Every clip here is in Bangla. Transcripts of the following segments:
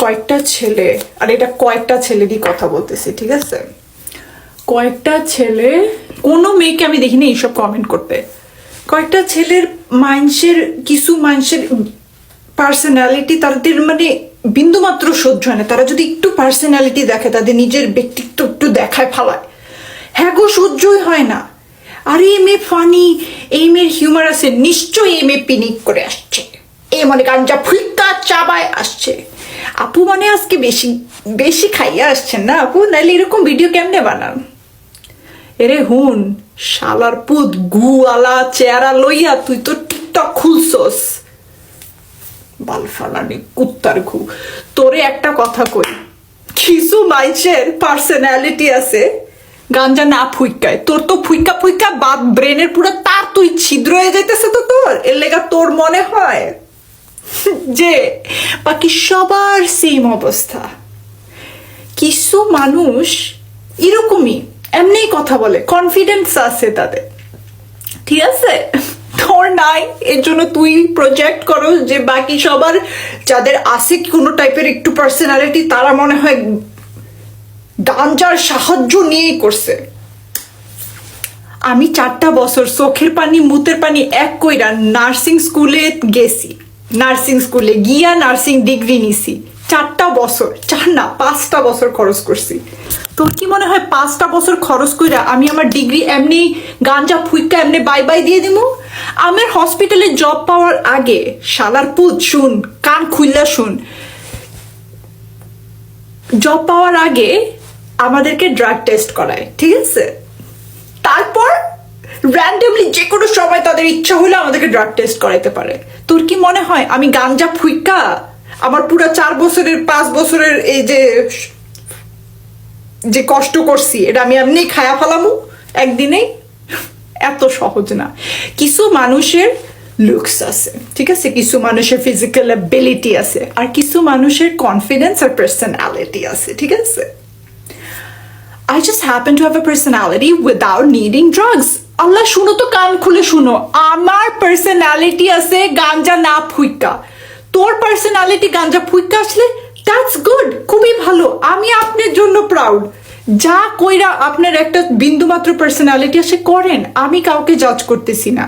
কয়েকটা ছেলে, আর এটা কয়েকটা ছেলেরই কথা বলতেছি, ঠিক আছে? কয়েকটা ছেলে, কোনো মেয়েকে আমি দেখিনি এইসব কমেন্ট করতে। কয়েকটা ছেলের কিছু মানুষের পার্সোনালিটি তাদের মানে বিন্দুমাত্র সহ্য হয় না। তারা যদি একটু পার্সোনালিটি দেখে, তাদের নিজের ব্যক্তিত্ব একটু দেখায় ফালায়, হ্যাঁ গো সহ্যই হয় না। আর এই মেয়ে ফানি, এই মেয়ের হিউমার আছে, নিশ্চয়ই এই মেয়ে পিনিক করে আসছে, এ মানে গাঞ্জা ফুলকা চাবায় আসছে। আপু মানে আজকে বেশি বেশি খাইয়া আসছেন না আপু, নাইলে এরকম ভিডিও কেমনে বানান? এরে হুন শালার পুত গুয়ালা চেহারা লইয়া তুই তো টিকটক খুলছস, বালফালানি কুত্তার ঘু। তোরে একটা কথা কই, কিছু মানুষের পার্সোনালিটি আছে গাঞ্জা না ফুইকায়, তোর তো ফুইকা ফুইকা বাদ ব্রেনের পুরো তার তুই ছিদ্র হয়ে যাইতেছে। তো তোর এর লেগা তোর মনে হয় যে বাকি সবার সেম অবস্থা। কিছু মানুষ এরকমই এমনি কথা বলে, কনফিডেন্স আছে তাদের, ঠিক আছে? তোর নাই, এর জন্য তুই প্রজেক্ট করো যে বাকি সবার যাদের আছে কোনো টাইপের একটু পার্সোনালিটি, তারা মনে হয় গাঞ্জার সাহায্য নিয়েই করছে। আমি 4টা বছর চোখের পানি মুতের পানি এক কইরা নার্সিং স্কুলে গেছি, নার্সিং স্কুলে গিয়া নার্সিং ডিগ্রি নিছি। 4টা বছর, 4 না 5টা বছর খরচ করছি। তোর কি মনে হয় 5টা বছর খরচ কইরা আমি আমার ডিগ্রি এমনি গাঞ্জা ফুইকা এমনি বাই বাই দিয়ে দিব? আমার হসপিটালে জব পাওয়ার আগে, শালার পুত শুন, কান খুললা শুন, জব পাওয়ার আগে আমাদেরকে ড্রাগ টেস্ট করায়, ঠিক আছে? তারপর র্যান্ডমলি যে কোনো সময় তাদের ইচ্ছা হলে আমাদেরকে ড্রাগ টেস্ট করাইতে পারে। তোর কি মনে হয় আমি গাঞ্জা ফুইকা আমার পুরো 4 বছরের 5 বছরের এই যে কষ্ট করছি এটা আমি এমনি খায়া ফেলামু একদিনেই? এত সহজ না। কিছু মানুষের লুকস আছে, ঠিক আছে, কিছু মানুষের ফিজিক্যাল অ্যাবিলিটি আছে, আর কিছু মানুষের কনফিডেন্স আর পার্সোনালিটি আছে, ঠিক আছে? I just happen to have a personality without needing drugs. আল্লাহ শুনো তো, কান খুলে শুনো, আমার পার্সোনালিটি আছে গাঞ্জা না ফুইকা। তোর পার্সোনালিটি গাঞ্জা ফুইকা আসলে দ্যাটস গুড, খুবই ভালো, আমি আপনার জন্য প্রাউড। যা কইরা আপনার একটা বিন্দুমাত্র পার্সোনালিটি আসে করেন, আমি কাউকে জাজ করতেছি না।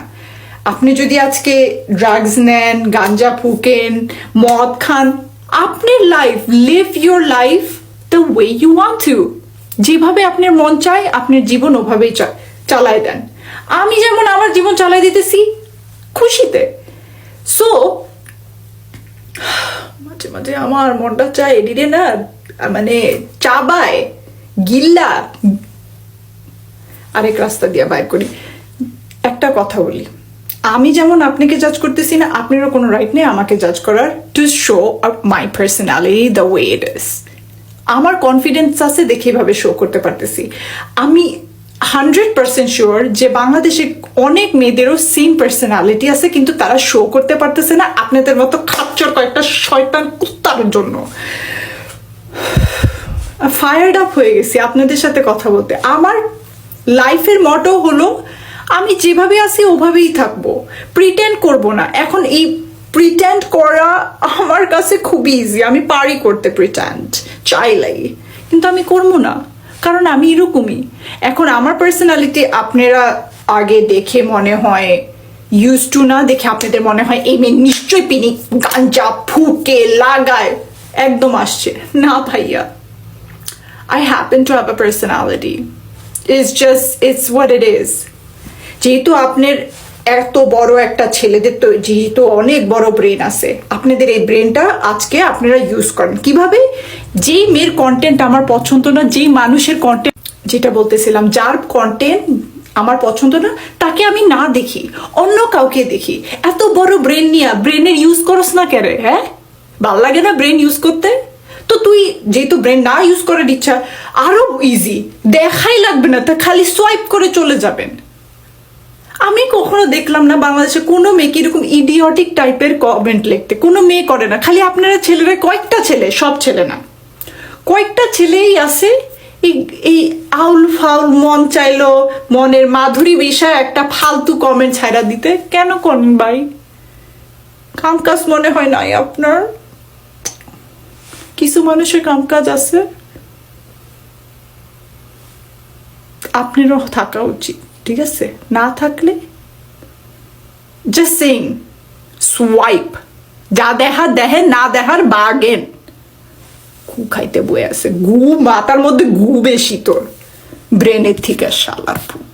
আপনি যদি আজকে ড্রাগস নেন, গাঞ্জা ফুকেন, মদ খান, আপনার life, live your life the way you want to. যেভাবে আপনার মন চায় আপনার জীবন ওভাবেই চালায় দেন। আমি যেমন আমার জীবন চালাই দিতেছি খুশিতে। সো মাঝে মাঝে আমার মনটা চায় এডিটে না মানে চাবায় গিল্লা আরেক রাস্তা দিয়ে বাইর করি। একটা কথা বলি, আমি যেমন আপনাকে জাজ করতেছি না, আপনারও কোনো রাইট নেই আমাকে জাজ করার, to show my personality the way it is. আমার কনফিডেন্স আছে দেখে এভাবে শো করতে পারতেছি। আমি 100% শিওর যে বাংলাদেশে অনেক মেয়েদেরও সেম পার্সোনালিটি আছে, কিন্তু তারা শো করতে পারতেছে না আপনাদের মতো খাচ্চর কয়েকটা শয়তান কুত্তার জন্য। ফায়ার্ড আপ হয়ে গেছি আপনাদের সাথে কথা বলতে। আমার লাইফের মটো হলো আমি যেভাবে আছি ওভাবেই থাকবো, প্রিটেন্ড করব না। এখন এই প্রিটেন্ড করা আমার কাছে খুবই ইজি, আমি পারি করতে প্রিটেন্ড চাইলাই, কিন্তু আমি করবো না, কারণ আমি এরকমই। এখন আমার পার্সোনালিটি আপনারা আগে দেখে মনে হয় ইউজ টু না দেখে আপনাদের মনে হয় এই মেয়ে নিশ্চয়ই পিনিক গাঞ্জা ফুকে লাগায় একদম আসছে না ভাইয়া। I happen to have a personality. It's what it is. যেহেতু আপনার এত বড় একটা ছেলেদের তো যেহেতু অনেক বড় ব্রেন আছে, আপনাদের এই ব্রেনটা আজকে আপনারা ইউজ করেন কিভাবে? যেই মেয়ের কন্টেন্ট আমার পছন্দ না, যেই মানুষের কন্টেন্ট, যেটা বলতেছিলাম, যার কন্টেন্ট আমার পছন্দ না তাকে আমি না দেখি, অন্য কাউকে দেখি। এত বড় ব্রেন নিয়ে ব্রেনের ইউজ করস না কেন? হ্যাঁ, ভাল লাগে না ব্রেন ইউজ করতে? তো তুই যেহেতু ব্রেন না ইউজ করার ইচ্ছা, আরো ইজি, দেখাই লাগবে না, তা খালি সোয়াইপ করে চলে যাবেন। আমি কখনো দেখলাম না বাংলাদেশে কোনো মেয়েকে এরকম ইডিয়টিক টাইপের কমেন্ট লিখতে, কোনো মেয়ে করে না। খালি আপনারা ছেলেরা, কয়েকটা ছেলে, সব ছেলে না, কয়েকটা ছেলেই আছে এই আউল ফাউল মন চাইলো মনের মাধুরী বিষয় একটা ফালতু কমেন্ট ছাইড়া দিতে। কেন করেন ভাই? কাম কাজ মনে হয় নাই আপনার? কিছু মানুষের কাম কাজ আছে, আপনারও থাকা উচিত, ঠিক আছে? না থাকলে জাস্ট সেইং সোয়াইপ, যা দেখার দেখেন, না দেখার বাগেন। গু খাইতে বয়ে আছে, গু মাথার মধ্যে গু বেশি তোর ব্রেনের থেকে, শালার পুত।